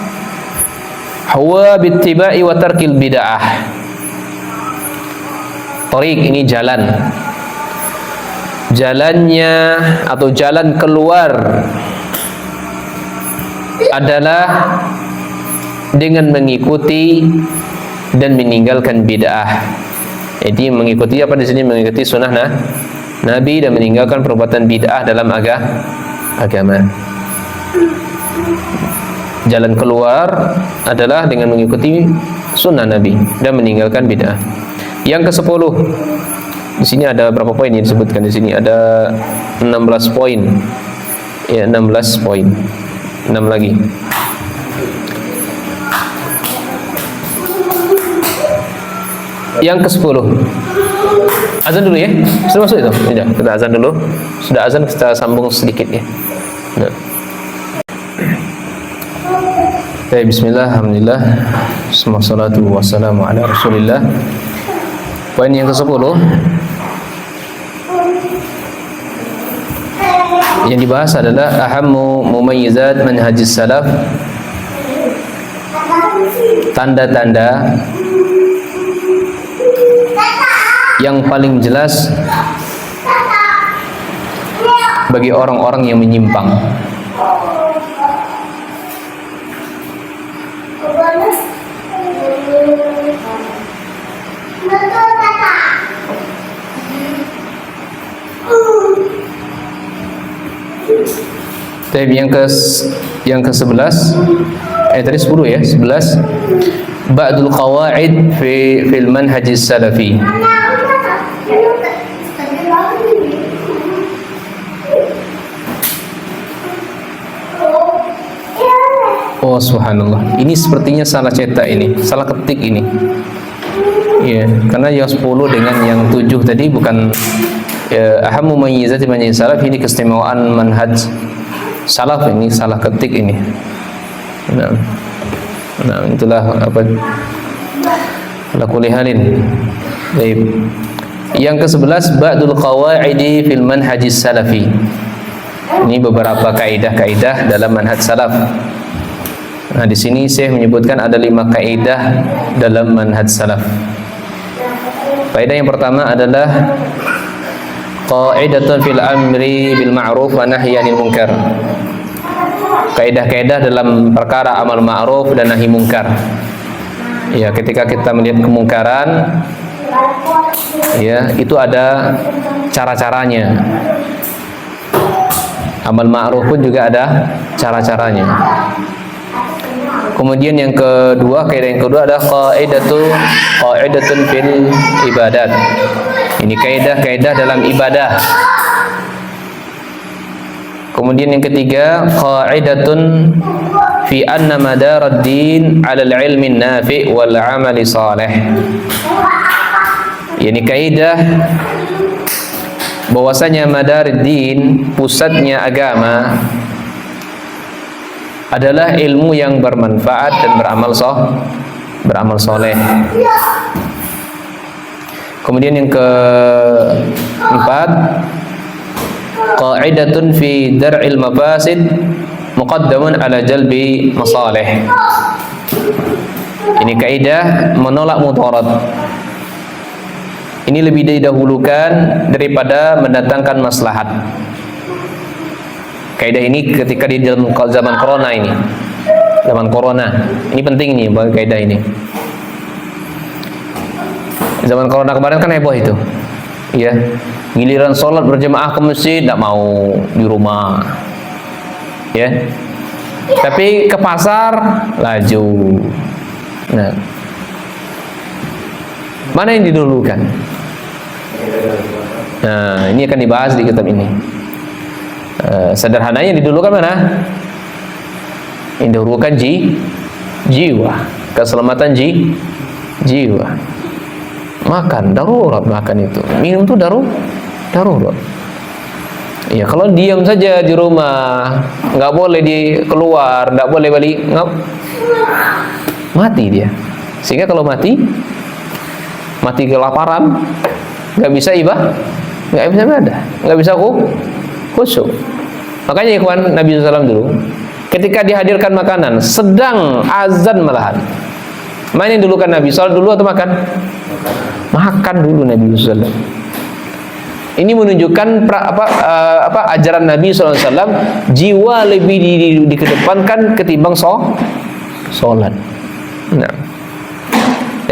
Huwa bittiba'i wa tarkil bid'ah. Tariq ini jalan. Jalannya atau jalan keluar adalah dengan mengikuti dan meninggalkan bid'ah. Jadi mengikuti apa di sini? Mengikuti sunnah Nabi dan meninggalkan perbuatan bid'ah dalam agama. Jalan keluar adalah dengan mengikuti sunnah Nabi dan meninggalkan bid'ah. Yang ke-10. Di sini ada berapa poin yang disebutkan di sini? Ada 16 poin. Ya, 16 poin. 6 lagi. Yang ke-10. Azan dulu ya. Sudah masuk itu? Tidak, kita azan dulu. Sudah azan, kita sambung sedikit ya. Nah. Baik, bismillah, alhamdulillah. Wassalatu wassalamu ala Rasulillah. Poin yang ke-10 yang dibahas adalah ahammu mumayyizat manhajis salaf. Tanda-tanda yang paling jelas bagi orang-orang yang menyimpang. Yang ke-11 tadi 10 ya, 11 ba'dul qawaid fil manhajis salafi. Oh subhanallah, ini sepertinya salah cetak ini, salah ketik ini. Ya, karena yang 10 dengan yang 7 tadi bukan ahammu mumayyizati manhaj salaf, ini keistimewaan manhaj salaf, ini salah ketik ini. Nah, itulah apa ala kulli halin. Baik. Yang ke-11 ba'dul qawaidi fil manhajis salafi. Ini beberapa kaidah-kaidah dalam manhaj salaf. Nah, di sini saya menyebutkan ada 5 kaidah dalam manhaj salaf. Kaidah yang pertama adalah qaidatun fil amri bil ma'ruf wa nahyi 'anil munkar. Kaidah-kaidah dalam perkara amal ma'ruf dan nahi munkar. Ya, ketika kita melihat kemungkaran, ya, itu ada cara-caranya. Amal ma'ruf pun juga ada cara-caranya. Kemudian yang kedua, kaidah yang kedua adalah qaidatun fil ibadat. Ini kaidah-kaidah dalam ibadah. Kemudian yang ketiga, qaidatun fi anna madarad din 'ala al-'ilmi an-nafi' wal 'amali salih. Ini kaidah bahwasanya madarad din, pusatnya agama adalah ilmu yang bermanfaat dan beramal soleh. Kemudian yang keempat, qaidatun fi dar'il mafasid muqaddamun ala jalbi masalih. Ini kaidah menolak mudarat. Ini lebih didahulukan daripada mendatangkan maslahat. Kaidah ini ketika di dalam zaman corona ini. Zaman corona. Ini penting nih bagi kaidah ini. Zaman corona kemarin kan heboh itu. Ya. Giliran sholat berjamaah ke masjid tidak mau di rumah. Ya. Tapi ke pasar laju. Nah. Mana yang didahulukan? Nah, ini akan dibahas di kitab ini. Sederhananya didahulukan mana? Yang didahulukan jiwa, keselamatan jiwa. Makan darurat, makan itu. Minum itu darurat. Ya, kalau diam saja di rumah, nggak boleh keluar, nggak boleh balik, mati dia. Sehingga kalau mati kelaparan, nggak bisa ibadah, nggak bisa khusyuk. Makanya ikhwan, Nabi SAW dulu ketika dihadirkan makanan, sedang azan malahan. Mana yang dulu kan Nabi? Salat dulu atau makan? Makan dulu Nabi SAW. Ini menunjukkan ajaran Nabi SAW, jiwa lebih dikedepankan ketimbang sholat. Nah.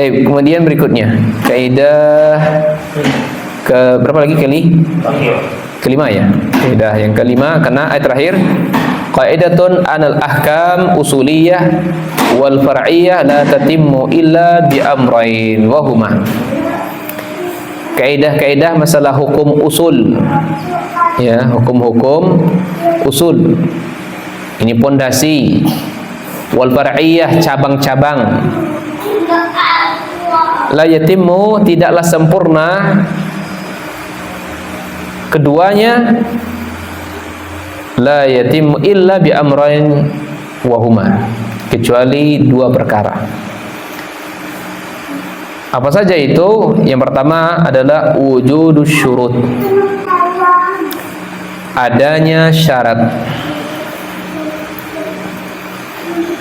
Kemudian berikutnya kaidah ke berapa lagi kelima ya. Kaidah yang kelima karena ayat terakhir, qaidatun anal ahkam usuliyah wal far'iyah la tatimmu illa bi amrayn wa huma. Kaidah-kaidah masalah hukum usul. Ya, hukum-hukum usul. Ini pondasi. Wal far'iyah cabang-cabang. La yatimmu tidaklah sempurna keduanya, la yatimmu illa bi amrayn wa huma, kecuali dua perkara. Apa saja itu? Yang pertama adalah wujudus syurut, adanya syarat.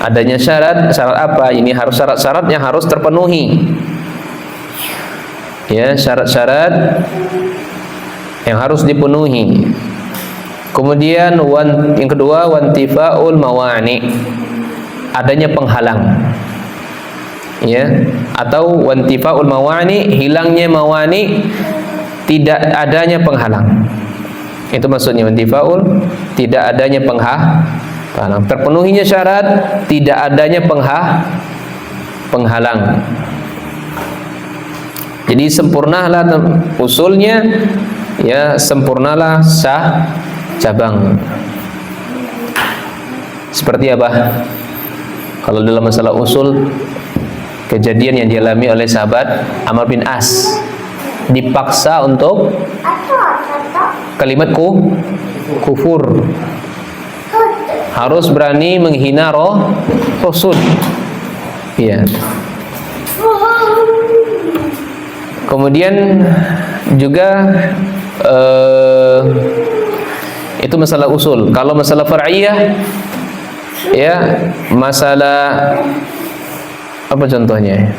Adanya syarat. Syarat apa? Ini harus syarat-syarat yang harus terpenuhi. Ya, syarat-syarat yang harus dipenuhi. Kemudian yang kedua, wantifaul mawani, adanya penghalang. Ya, atau wantifaul mawani, hilangnya mawani, tidak adanya penghalang. Itu maksudnya wantifaul, tidak adanya penghalang. Terpenuhinya syarat, tidak adanya penghalang. Jadi sempurnalah usulnya, ya sempurnalah sah cabang. Seperti apa? Kalau dalam masalah usul, kejadian yang dialami oleh sahabat Amr bin As, dipaksa untuk kalimat kufur, harus berani menghina Rasul. Iya. Kemudian juga itu masalah usul. Kalau masalah far'iyah, ya masalah apa contohnya?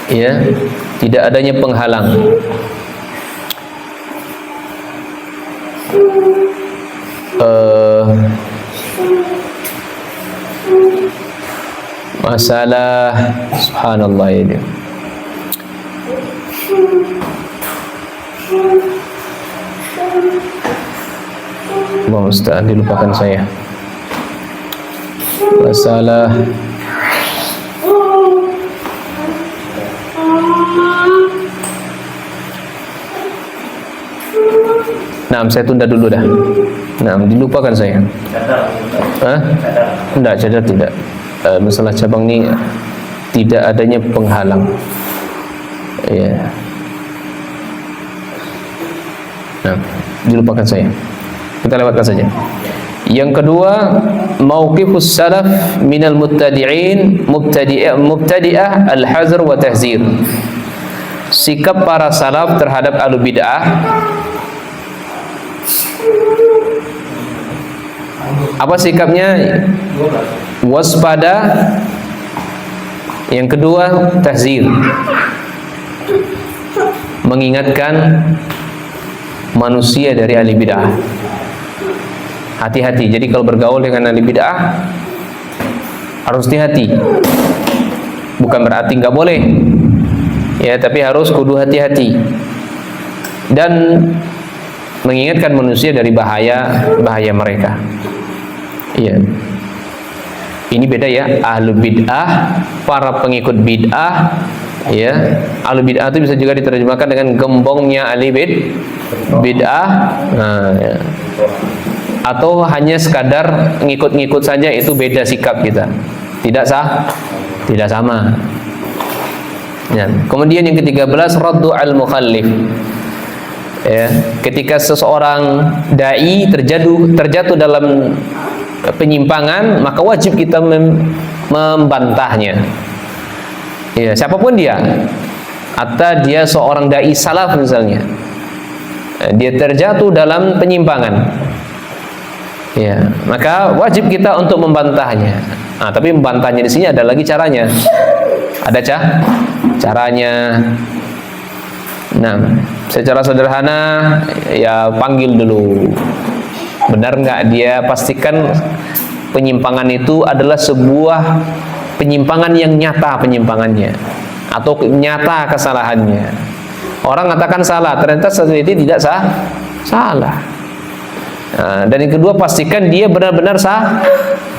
Ya, tidak adanya penghalang. Masalah subhanallah ini. Allah musta'an, dilupakan saya. Masalah saya tunda dulu dah. Dilupakan saya. Enggak, cadar tidak. Masalah cabang ni tidak adanya penghalang. Ya. Dilupakan saya. Kita lewatkan saja. Yang kedua, mauqifus salaf minal mubtadi'in mubtadi'ah al-hazr wa tahzir. Sikap para salaf terhadap ahlu bid'ah. Apa sikapnya? Waspada. Yang kedua, tahzir, mengingatkan manusia dari ahli bid'ah. Hati-hati. Jadi kalau bergaul dengan ahli bid'ah harus hati-hati. Bukan berarti nggak boleh, ya, tapi harus kudu hati-hati dan mengingatkan manusia dari bahaya mereka. Iya. Ini beda ya, ahlu bid'ah, para pengikut bid'ah, ya. Ahlu bid'ah itu bisa juga diterjemahkan dengan gembongnya ahli bid'ah. Ya. Atau hanya sekadar ngikut-ngikut saja, itu beda sikap kita. Tidak sama. Ya. Kemudian yang ke-13, raddu al-mukhallif. Ya, ketika seseorang dai terjatuh dalam penyimpangan, maka wajib kita membantahnya. Ya, siapapun dia, atau dia seorang dai salaf misalnya, dia terjatuh dalam penyimpangan, Ya, maka wajib kita untuk membantahnya. Nah, tapi membantahnya di sini ada lagi caranya. Ada caranya. Nah, secara sederhana ya panggil dulu. Benar nggak dia, pastikan penyimpangan itu adalah sebuah penyimpangan yang nyata penyimpangannya atau nyata kesalahannya. Orang katakan salah, ternyata sesuatu itu tidak salah. Nah, dan yang kedua, pastikan dia benar-benar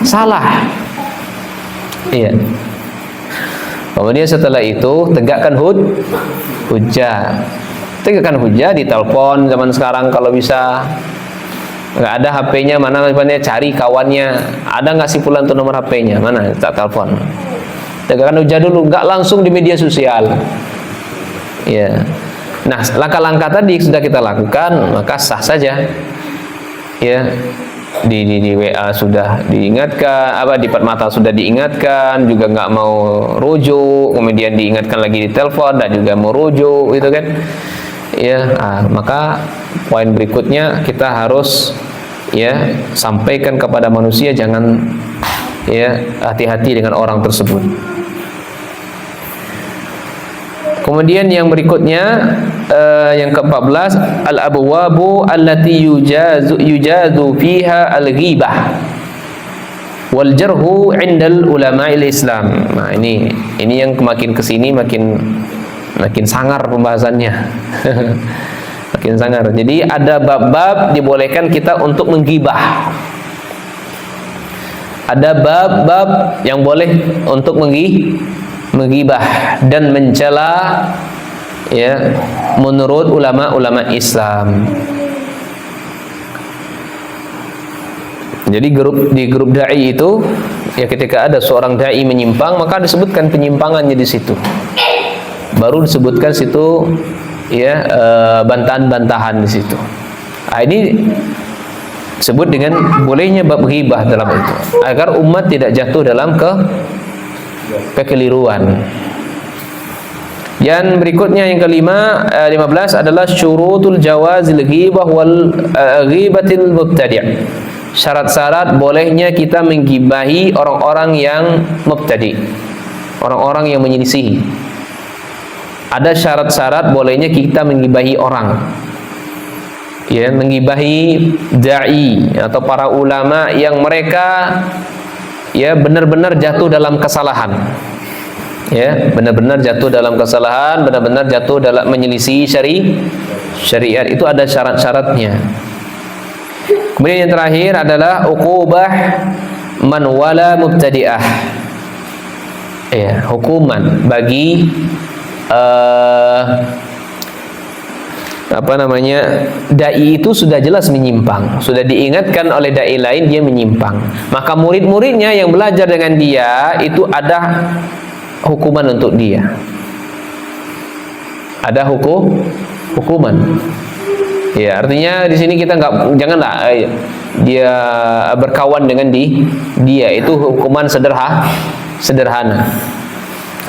salah. Iya. Kemudian setelah itu tegakkan hujjah. Tegakkan hujjah di telepon zaman sekarang kalau bisa. Nggak ada HP-nya, mana cari kawannya. Ada nggak sih pula untuk nomor HP-nya? Mana? Tak telepon. Tegakkan hujjah dulu, nggak langsung di media sosial. Ya. Nah, langkah-langkah tadi sudah kita lakukan, maka sah saja. Ya, di WA sudah diingatkan, di depan mata sudah diingatkan, juga nggak mau rujuk, kemudian diingatkan lagi di telepon dan juga mau rujuk, gitu kan? Ya, maka poin berikutnya kita harus ya sampaikan kepada manusia, jangan ya hati-hati dengan orang tersebut. Kemudian yang berikutnya yang ke-14, al-abwabu allati yujazu fiha al-ghibah wal jarhu 'indal ulama'il Islam. Nah, ini yang makin kesini makin sangar pembahasannya. Makin sangar. Jadi ada bab-bab dibolehkan kita untuk menggibah. Ada bab-bab yang boleh untuk menggibah dan mencela ya menurut ulama-ulama Islam. Jadi di grup dai itu ya, ketika ada seorang dai menyimpang, maka disebutkan penyimpangannya di situ. Baru disebutkan situ ya bantahan-bantahan di situ. Ini disebut dengan bolehnya bab ghibah dalam itu, agar umat tidak jatuh dalam kekeliruan. Yang berikutnya yang kelima, 15 adalah syurutul jawazil ghibah wal ghibatil mubtadi'. Syarat-syarat bolehnya kita menggibahi orang-orang yang mubtadi', orang-orang yang menyelisihi. Ada syarat-syarat bolehnya kita menggibahi orang. Ya, menggibahi dai atau para ulama yang mereka ya benar-benar jatuh dalam kesalahan. Ya, benar-benar jatuh dalam kesalahan, benar-benar jatuh dalam menyelisih syariat. Itu ada syarat-syaratnya. Kemudian yang terakhir adalah uqubah man wala mubtadi'ah. Ya, hukuman bagi dai itu sudah jelas menyimpang, sudah diingatkan oleh dai lain dia menyimpang, maka murid-muridnya yang belajar dengan dia itu ada hukuman untuk dia, ada hukuman. Ya, artinya di sini kita janganlah dia berkawan dengan dia, itu hukuman sederhana.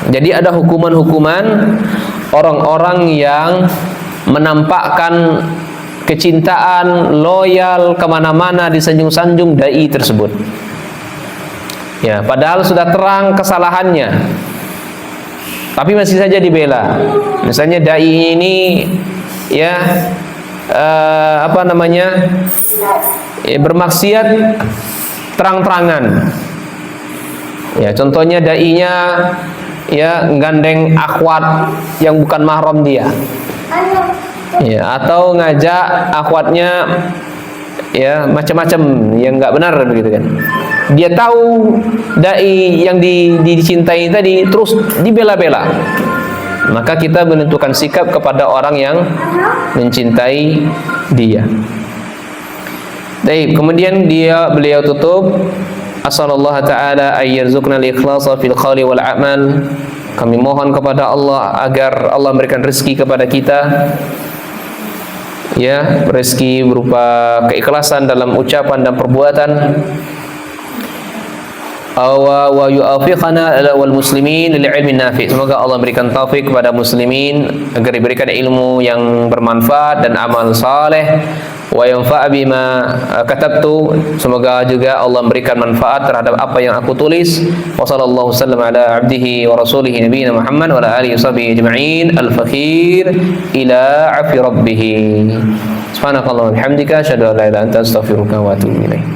Jadi ada hukuman-hukuman orang-orang yang menampakkan kecintaan, loyal kemana-mana, disanjung-sanjung dai tersebut. Ya, padahal sudah terang kesalahannya, tapi masih saja dibela. Misalnya dai ini ya bermaksiat terang-terangan. Ya, contohnya dai-nya ya gandeng akhwat yang bukan mahram dia. Ya, atau ngajak akhwatnya ya macam-macam yang enggak benar begitu kan. Dia tahu dai yang dicintai tadi terus dibela-bela. Maka kita menentukan sikap kepada orang yang mencintai dia. Baik, kemudian beliau tutup, asallallahu ta'ala ayyarzuqna al-ikhlasa fil qawli wal a'mal. Kami mohon kepada Allah agar Allah memberikan rezeki kepada kita, ya, rezeki berupa keikhlasan dalam ucapan dan perbuatan. wa yu'afiqana wal muslimin lil ilmi nafi. Semoga Allah berikan taufik kepada muslimin agar diberikan ilmu yang bermanfaat dan amal saleh. Wa yanfa' bima katabtu. Semoga juga Allah memberikan manfaat terhadap apa yang aku tulis. Wa sallallahu wasallam ala abdihi wa rasulihi nabiyina Muhammad wa ala alihi washabihi ajma'in. Al-fakhir ila 'afi rabbih. Subhanakallah wa bihamdika asyhadu an la ilaha illa anta astaghfiruka wa atubu ilaik.